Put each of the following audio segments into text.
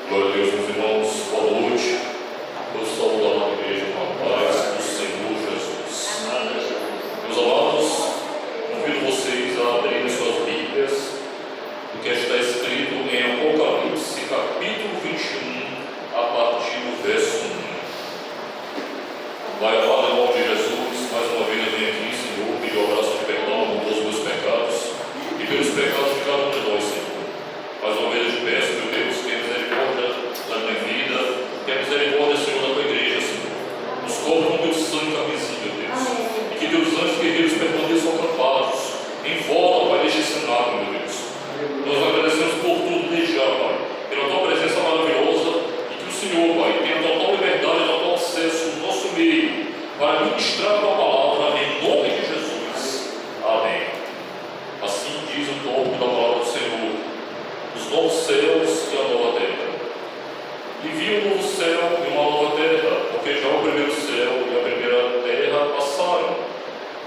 Glória a Deus, meus irmãos, boa noite. Eu saúdo a amada igreja com a paz do Senhor Jesus. Meus amados, convido vocês a abrirem suas Bíblias, o que está escrito em Apocalipse, capítulo 21, a partir do verso 1. Pai amado, em nome de Jesus, mais uma vez eu venho aqui, Senhor, pedir o abraço de perdão por todos os meus pecados e pelos pecados de cada um de nós, Senhor. Mais uma vez eu te peço, meu Deus, que a misericórdia da minha vida, que a misericórdia, Senhor, da tua igreja, Senhor, nos cobre com teu sangue camisinho, meu Deus, e que teus anjos guerreiros permaneçam acampados em volta, Pai, deste cenário, meu Deus. Nós agradecemos por tudo desde já, Pai, pela tua presença maravilhosa, e que o Senhor, Pai, tenha total liberdade e total acesso no nosso meio para ministrar a tua palavra em nome de Jesus. Amém. Assim diz o tópico da palavra do Senhor: os novos céus e a nova terra. E vi um novo céu e uma nova terra, porque já o primeiro céu e a primeira terra passaram,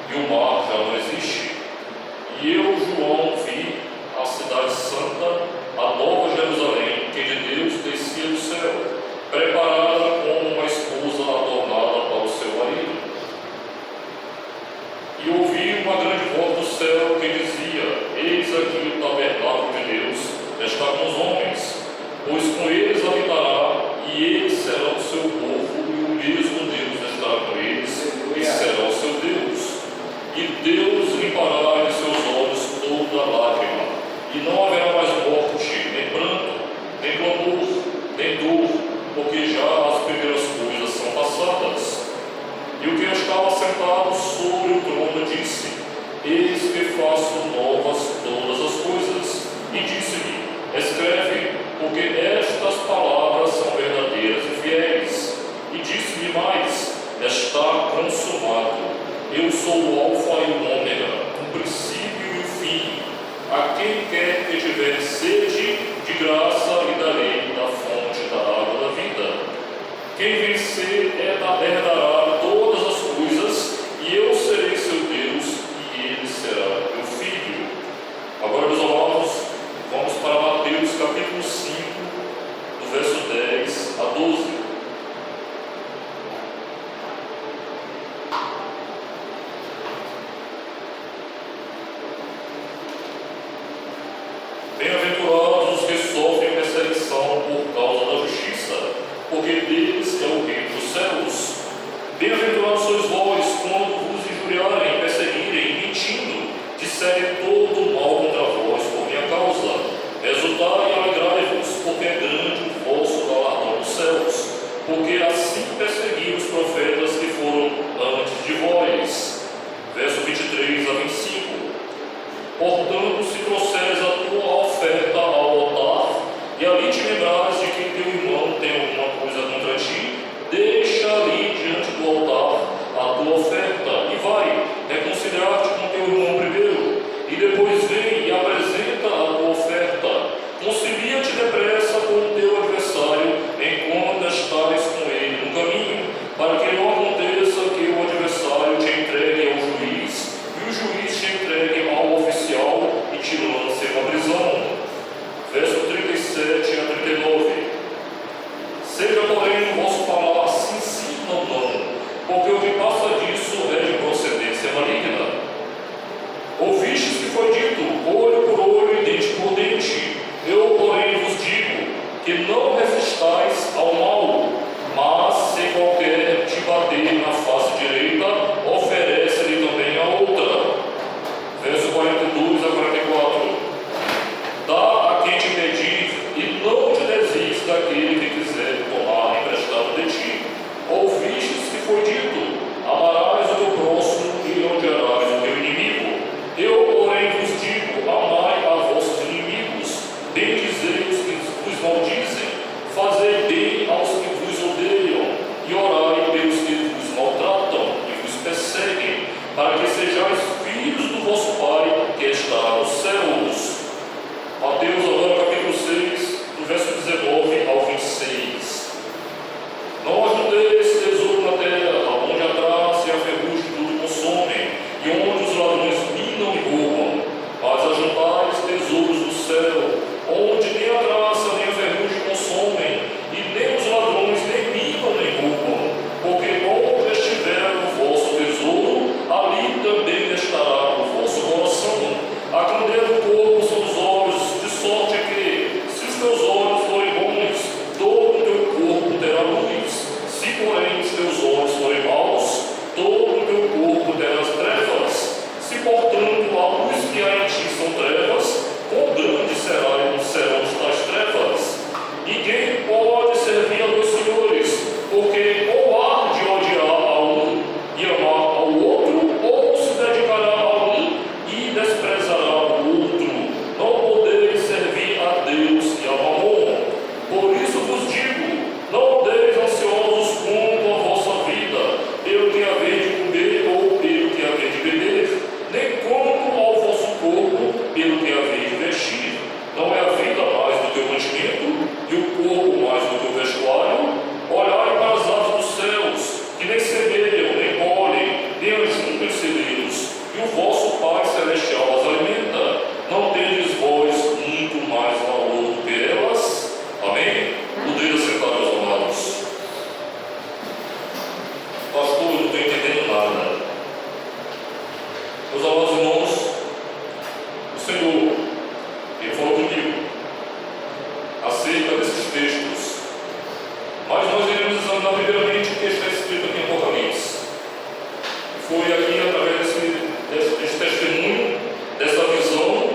e o mar já não existe. E eu, João, vi a cidade santa, a nova Jerusalém, que de Deus descia do céu, preparada como uma esposa adornada para o seu marido. E ouvi uma grande voz do céu que dizia: eis aqui o tabernáculo de Deus está com os homens, pois com eles habitará, e eles serão o seu povo, e o mesmo Deus estará com eles, e será o seu Deus. E Deus limpará de seus olhos toda lágrima, e não haverá mais morte, nem pranto, nem clamor, nem dor, porque já as primeiras coisas são passadas. E o que estava sentado sobre o trono disse: eis que faço novas todas as coisas. E disse-me: escreve, porque estas palavras são verdadeiras e fiéis. E disse-me mais: está consumado. Eu sou o Alfa e o Ômega, o princípio e o fim. A quem quer que tiver sede, de graça lhe darei da fonte da água da vida. Quem vencer herdará todas as coisas, e eu serei seu Deus, e ele será meu filho. Agora, meus amados, vamos para Mateus capítulo 5, do verso 10 a 12. Bem-aventurados os que sofrem perseguição por causa da justiça, porque deles é o reino dos céus. Bem-aventurados sois vós quando vos injuriarem, perseguirem, mentindo, disserem todo mal contra vós por minha causa. Exultai e alegrai-vos, porque é grande o vosso galardão nos céus, porque assim perseguiram os profetas que foram antes de vós. Verso 23 a 25. Portanto, se trouxeres a tua oferta ao altar, e ali te lembrares de que teu irmão tem alguma coisa contra ti, deixa ali diante do altar a tua oferta, e vai reconciliar-te com teu irmão primeiro, e depois vem e apresenta a tua oferta. Concilia-te depressa com o teu adversário, enquanto estares com ele no caminho, para que não aconteça que o adversário te entregue ao juiz, e o juiz te entregue ao oficial e te lance na prisão. Verso 37 a 39. Senhor, Ele falou comigo acerca desses textos. Mas nós iremos examinar primeiramente o que está escrito aqui em Apocalipse. Foi aqui, através desse testemunho, dessa visão,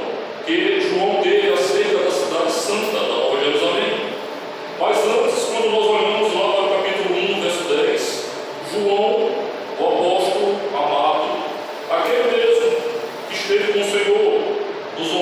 que João teve acerca da cidade santa, da Nova Jerusalém. Mas antes, quando nós olhamos lá para o capítulo 1, verso 10, João, o apóstolo amado, aquele mesmo que esteve com o Senhor nos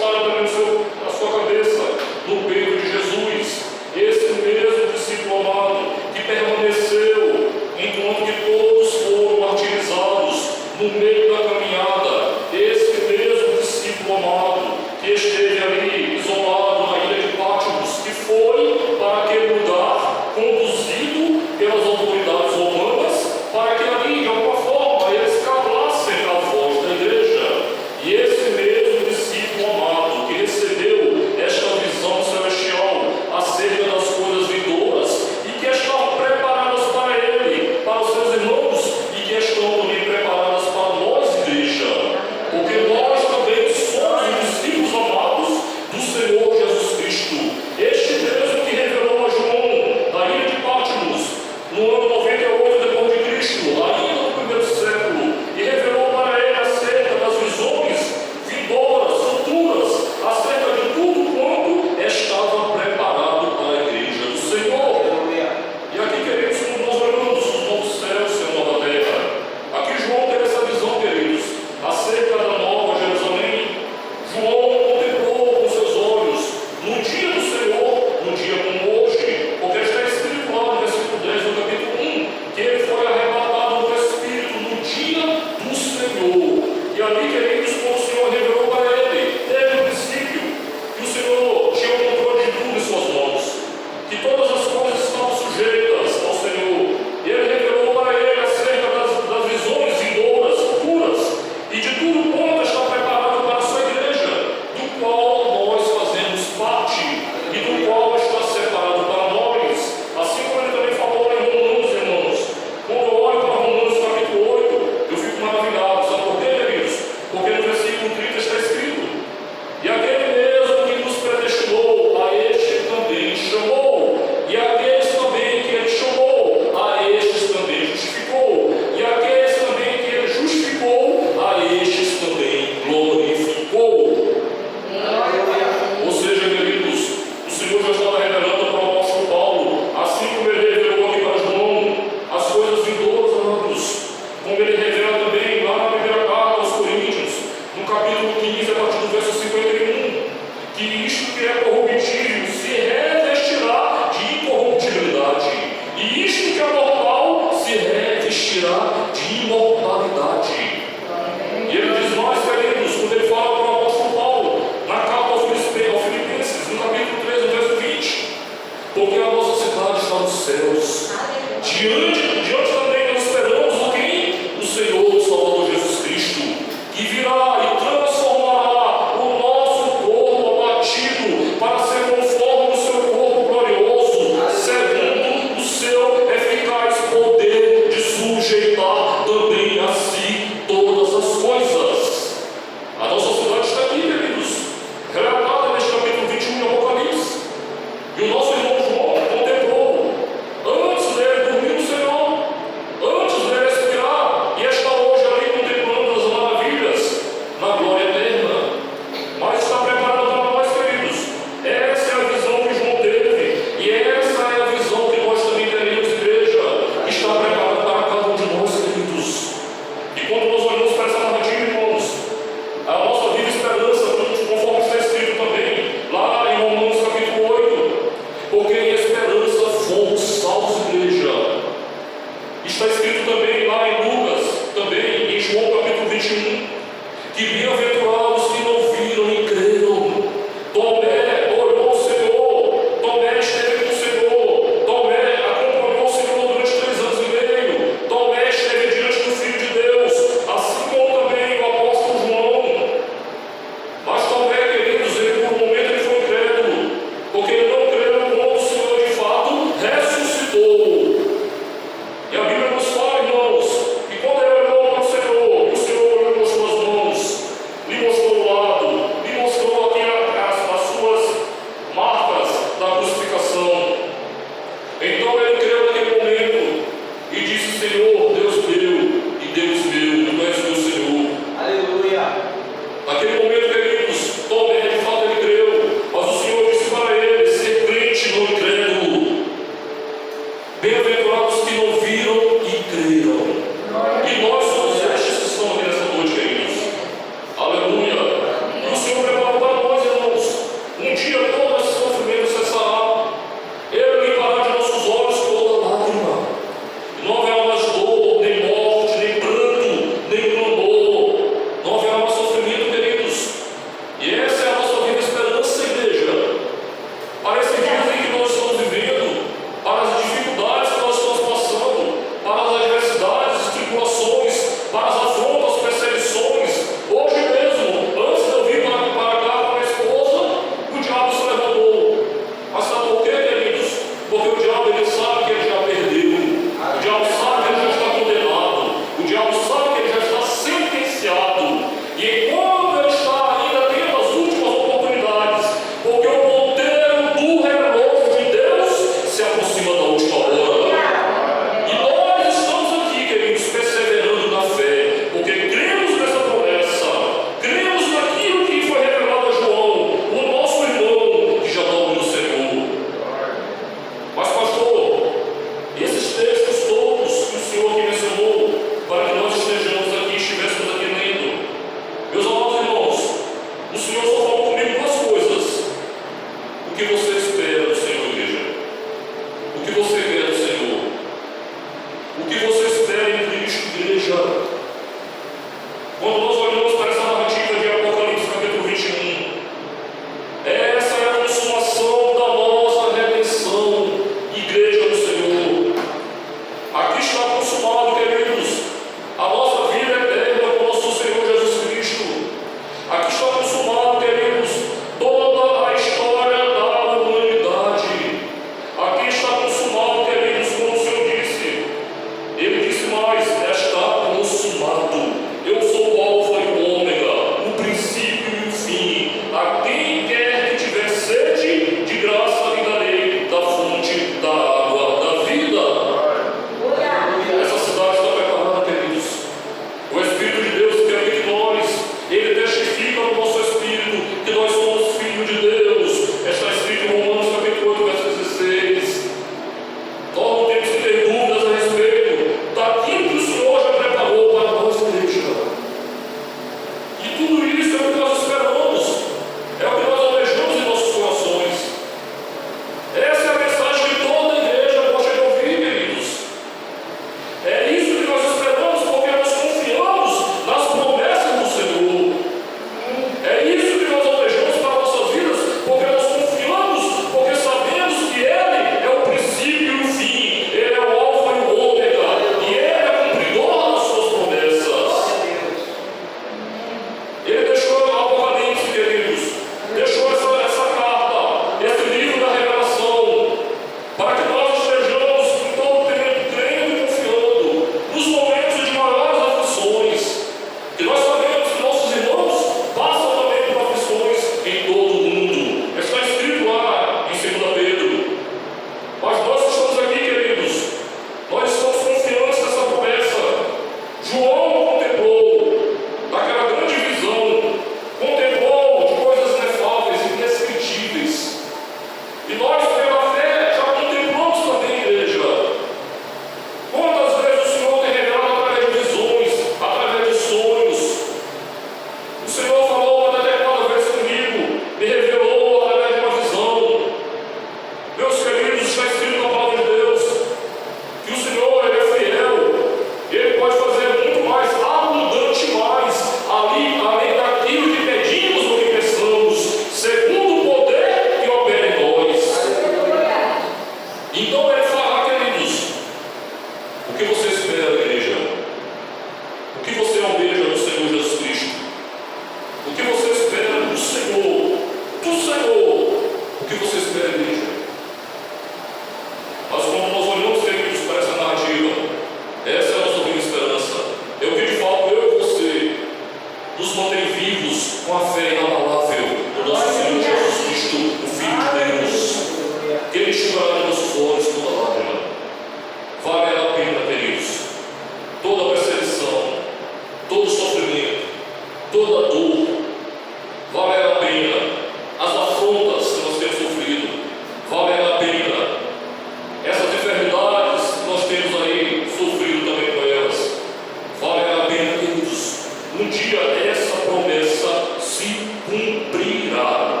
cumprirá.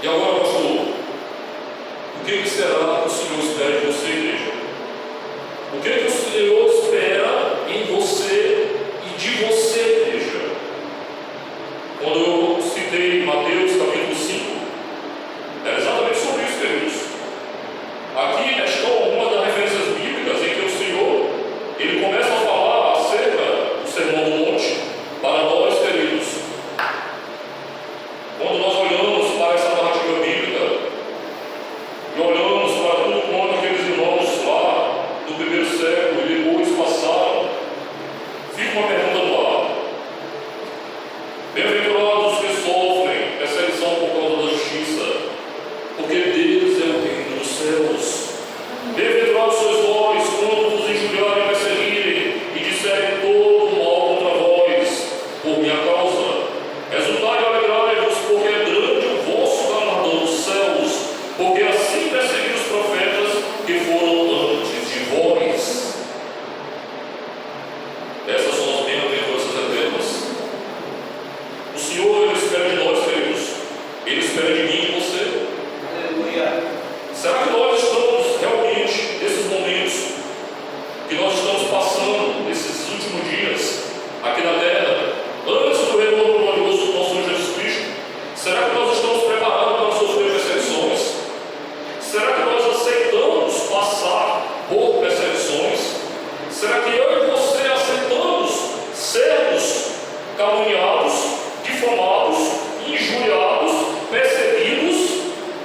E agora, pastor, o que será que o Senhor espera de você, igreja? O que o Senhor espera em você e de você, igreja? Quando eu citei Mateus capítulo 5, é exatamente sobre isso, queridos. Aqui está uma das referências bíblicas em que o Senhor ele começa a falar acerca do Sermão do Monte para nós, queridos. Quando nós olhamos para essa narrativa bíblica e olhamos para tudo quanto aqueles irmãos lá do primeiro século e depois passaram, fica uma pergunta no ar. Bem-aventurados os que sofrem perseguição por causa da justiça, porque deles é o reino dos céus. Bem-aventurados sois vós quando vos injuriarem e perseguirem e disserem todo mal contra vós por minha causa. Exultai e alegrai-vos, porque é grande o vosso galardão nos céus, porque assim perseguiram os profetas que foram antes de vós. Essas são as bem-aventuranças eternas. O Senhor ele espera de nós, queridos. Ele espera de mim e de você. Aleluia. Será que nós estamos realmente, nesses momentos que nós estamos passando, nesses últimos dias, aqui na terra, antes do retorno glorioso do nosso Senhor Jesus Cristo, será que nós estamos preparados para sofrer perseguições? Será que nós aceitamos passar por perseguições? Será que eu e você aceitamos sermos caluniados, difamados, injuriados, perseguidos,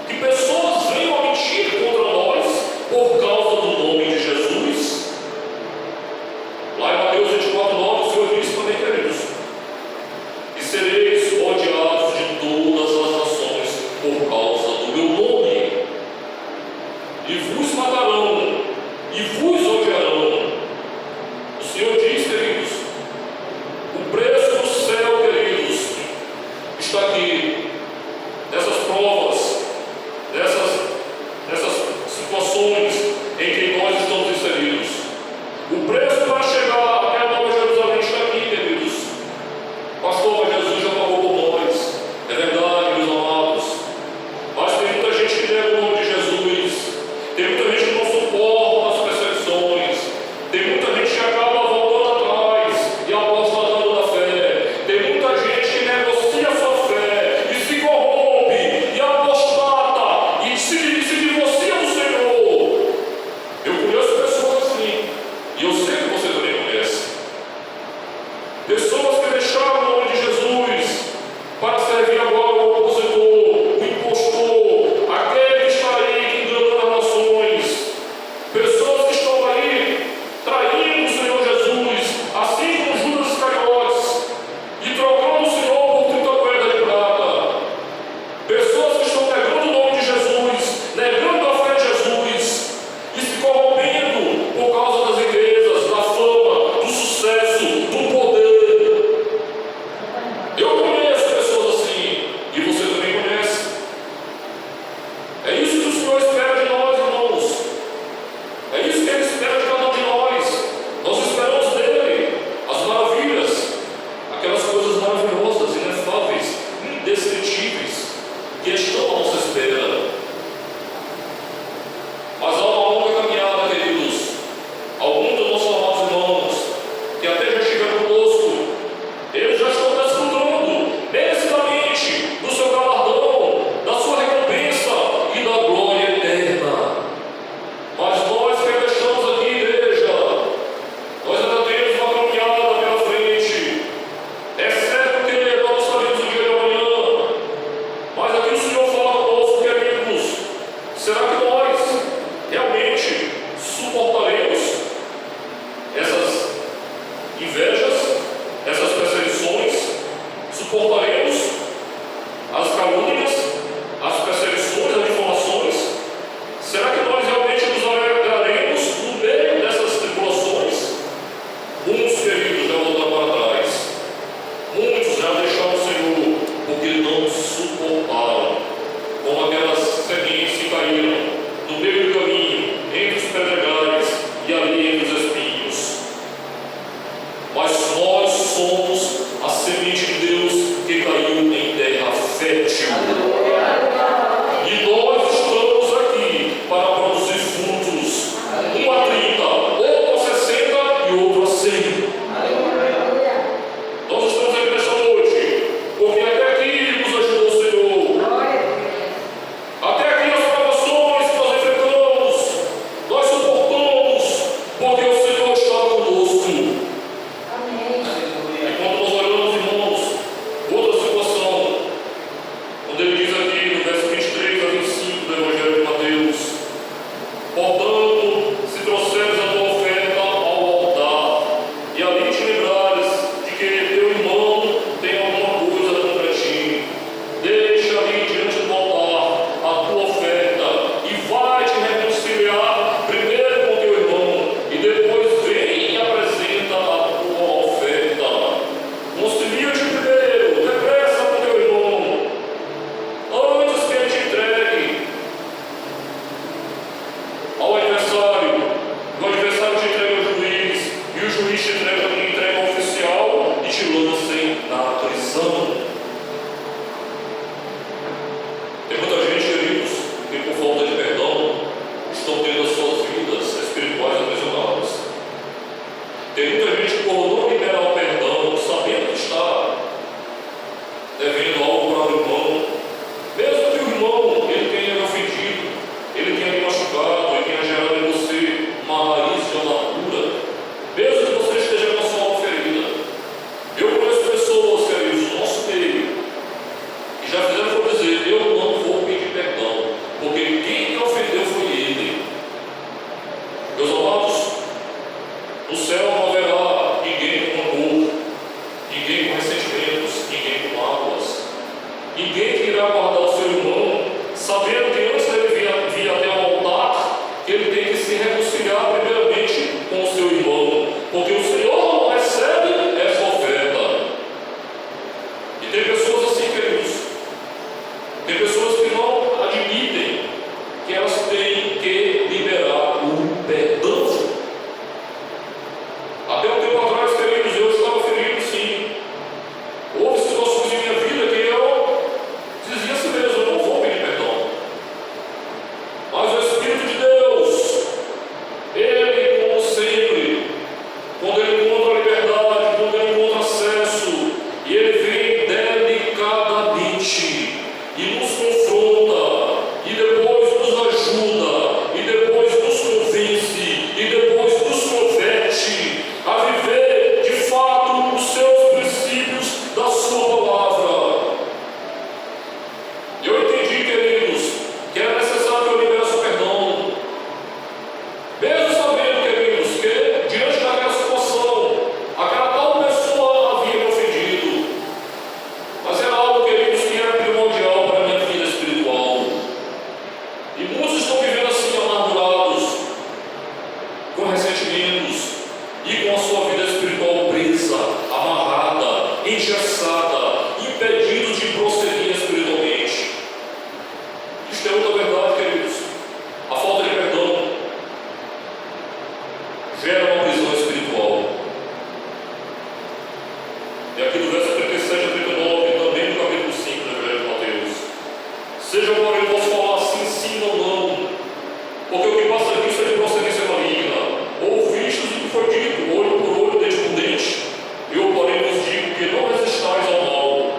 que pessoas venham a mentir contra nós por causa do nome de Jesus? Lá em Mateus 24:9, o Senhor diz também, queridos: e sereis odiados de todas as nações por causa do meu nome, e vos matarão, e vos odiarão. O Senhor diz, queridos, o preço do céu, queridos, está aqui, nessas provas, nessas situações em que nós estamos inseridos. O preço para chegar até a Nova Jerusalém está aqui, queridos. Pastor, Jesus já pagou por nós. É verdade, meus amados. Mas tem muita gente que nega o nome de Jesus. Tem muita gente que não suporta as perseguições. fértil. E nós estamos aqui para produzir frutos. Um a 30, outro a 60 e outro a 100. Nós estamos aqui nesta noite, porque até aqui nos ajudou o Senhor. Até aqui as provações que nós enfrentamos, nós suportamos, porque o Senhor está conosco. E quando nós olhamos, irmãos, outra situação, quando ele diz aqui no verso 23 a 25 do Evangelho de Mateus: portanto, se trouxeres a tua oferta ao altar, e ali te lembrares de que teu irmão tem alguma coisa contra ti, deixa ali diante do altar a tua oferta, e vai te reconciliar primeiro com teu irmão, e depois vem e apresenta a tua oferta. Concilia-te primeiro, depressa com teu irmão, antes que ele te entregue ao adversário, o adversário te entrega ao juiz, e o juiz te entrega ao oficial e te lancem na prisão. Tem muita gente, queridos, que por falta de perdão estão tendo as suas vidas espirituais aprisionadas. Tem muita gente que por não liberar o perdão, sabendo que está devendo algo para o irmão, mesmo que o irmão ele tenha lhe ofendido, ele tenha lhe machucado, ele tenha gerado em você uma raiz de amargura, mesmo que você esteja com a sua alma ferida. Eu conheço pessoas, queridos, do nosso meio, que já fizeram por dizer: eu não vou pedir perdão, porque quem me ofendeu foi ele. Meus amados, no céu não haverá ninguém com rancor, ninguém com ressentimentos, ninguém com mágoas, ninguém que irá guardar o seu irmão, sabendo que antes dele vir até o altar, que ele tem que se reconciliar primeiramente com o seu irmão, porque o Senhor não recebe essa oferta. E tem pessoas assim, queridos, tem pessoas que não admitem que elas têm que liberar o perdão. Até um tempo atrás, queridos, eu estava ferido, sim. Houve situações em minha vida que eu dizia assim mesmo: eu não vou pedir perdão. Mas o Espírito de Deus, ele, como sempre, quando ele encontra a liberdade, quando ele encontra acesso, e ele vem delicadamente e nos confronta, e depois nos ajuda, e depois nos convence, e depois nos converte a viver de fato os seus princípios da sua palavra. Eu entendi, queridos, que era necessário que eu liberasse o perdão, mesmo sabendo, queridos, que diante daquela situação, aquela tal pessoa havia me ofendido, mas era algo, queridos, que era primordial para a minha vida espiritual. E muitos estão vivendo assim, amargurados, com ressentimentos e com a sua vida espiritual presa, amarrada, engessada, impedidos de prosseguir espiritualmente. Isto é outra verdade, queridos. A falta de perdão gera uma prisão espiritual. E aqui do verso 37 a 39, também no capítulo 5 do Evangelho de Mateus: seja porém o vosso falar assim, sim ou não, porque o que passa disso é de procedência maligna. Ouvistes o que foi dito, olho por olho, dente por dente. Eu, porém, vos digo que não resistais ao mal,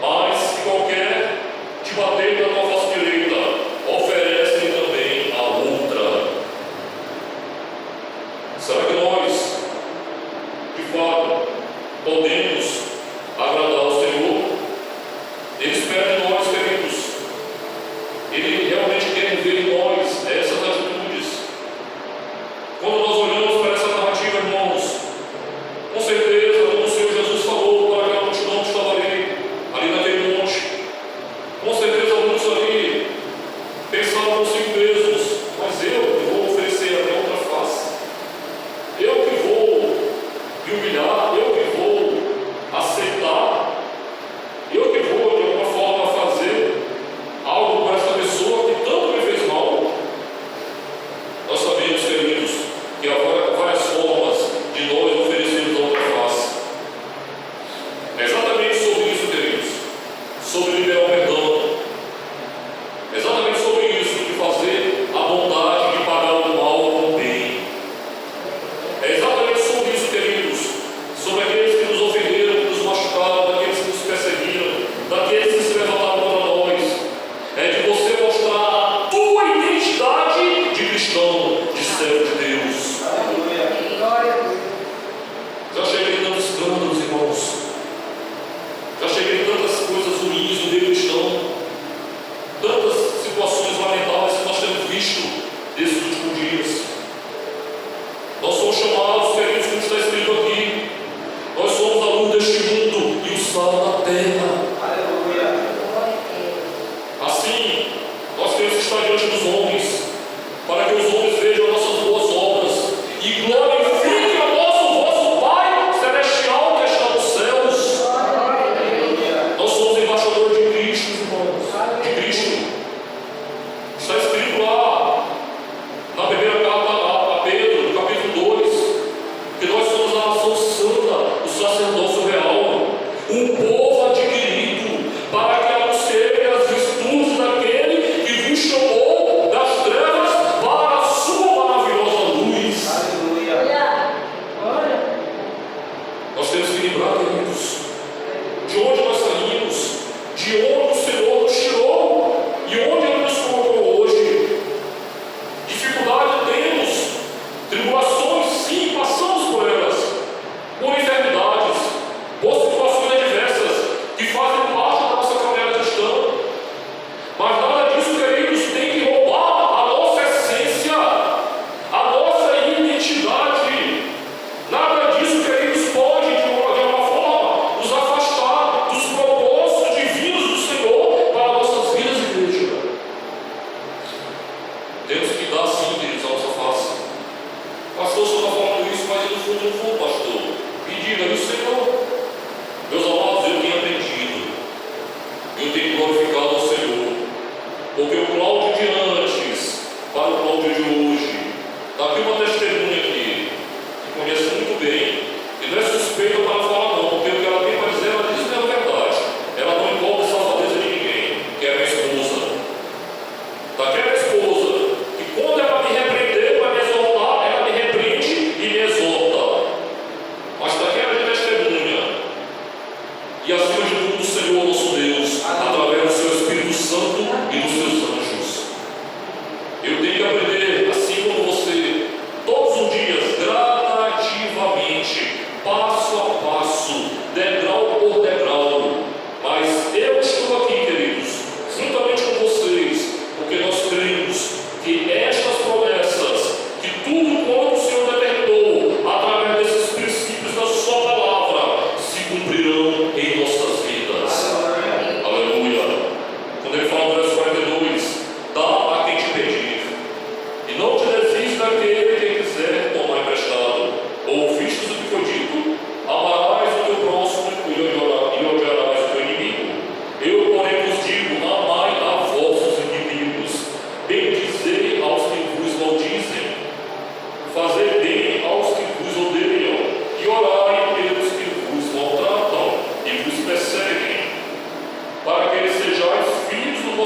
mas se qualquer te bater na tua face direita,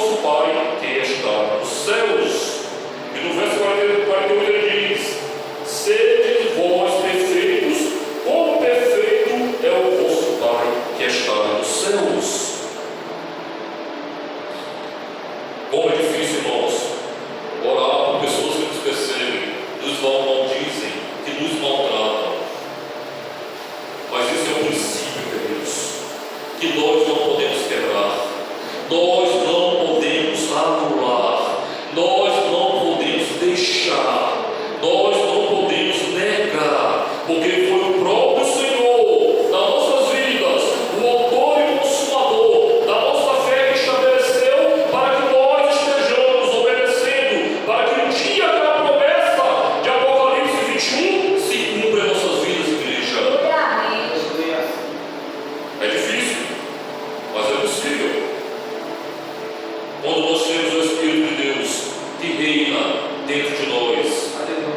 vosso Pai que está nos céus. E no verso 48 ele diz: sede vós perfeitos, como perfeito é o vosso Pai que está nos céus. Como é difícil, irmãos, orar por pessoas que nos perseguem, nos maldizem, que nos maltratam. Mas esse é o princípio, queridos, que nós não podemos quebrar, nós não podemos anular, nós não podemos deixar, nós não podemos negar, porque foi o próprio Senhor das nossas vidas, o autor e consumador da nossa fé que estabeleceu para que nós estejamos obedecendo, para que um dia aquela promessa de Apocalipse 21 se cumpra em nossas vidas, igreja. É difícil, mas é possível. Quando nós temos o Espírito de Deus que reina dentro de nós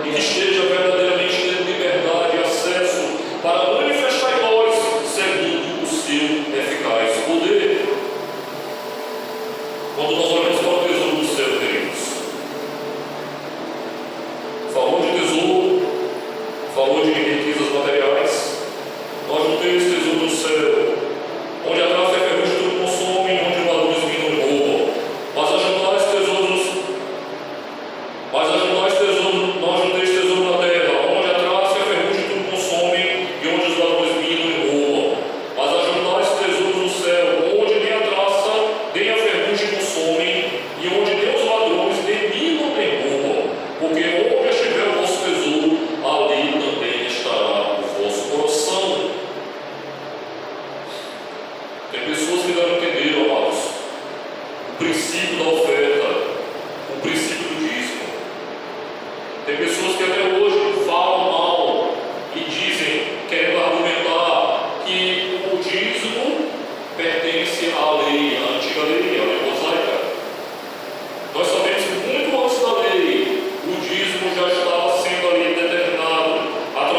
e que esteja verdadeiramente tendo liberdade e acesso para manifestar em nós segundo o seu eficaz poder. Quando nós olhamos para o tesouro do céu, queridos, falou de tesouro, falou de riquezas materiais. Nós não temos tesouro no céu, onde a traça e a ferrugem tudo consomem, onde os ladrões minam e roubam. Mas ajuntais tesouros, nós não temos tesouro na terra, onde a traça e a ferrugem tudo consomem e onde os ladrões minam e roubam. Mas ajuntais tesouros no céu, onde nem a traça nem a ferrugem consomem e onde nem os ladrões nem minam nem roubam. Porque onde estiver o vosso tesouro, ali também estará o vosso coração. Tem pessoas que ainda não entenderam, amados, o princípio da oferta.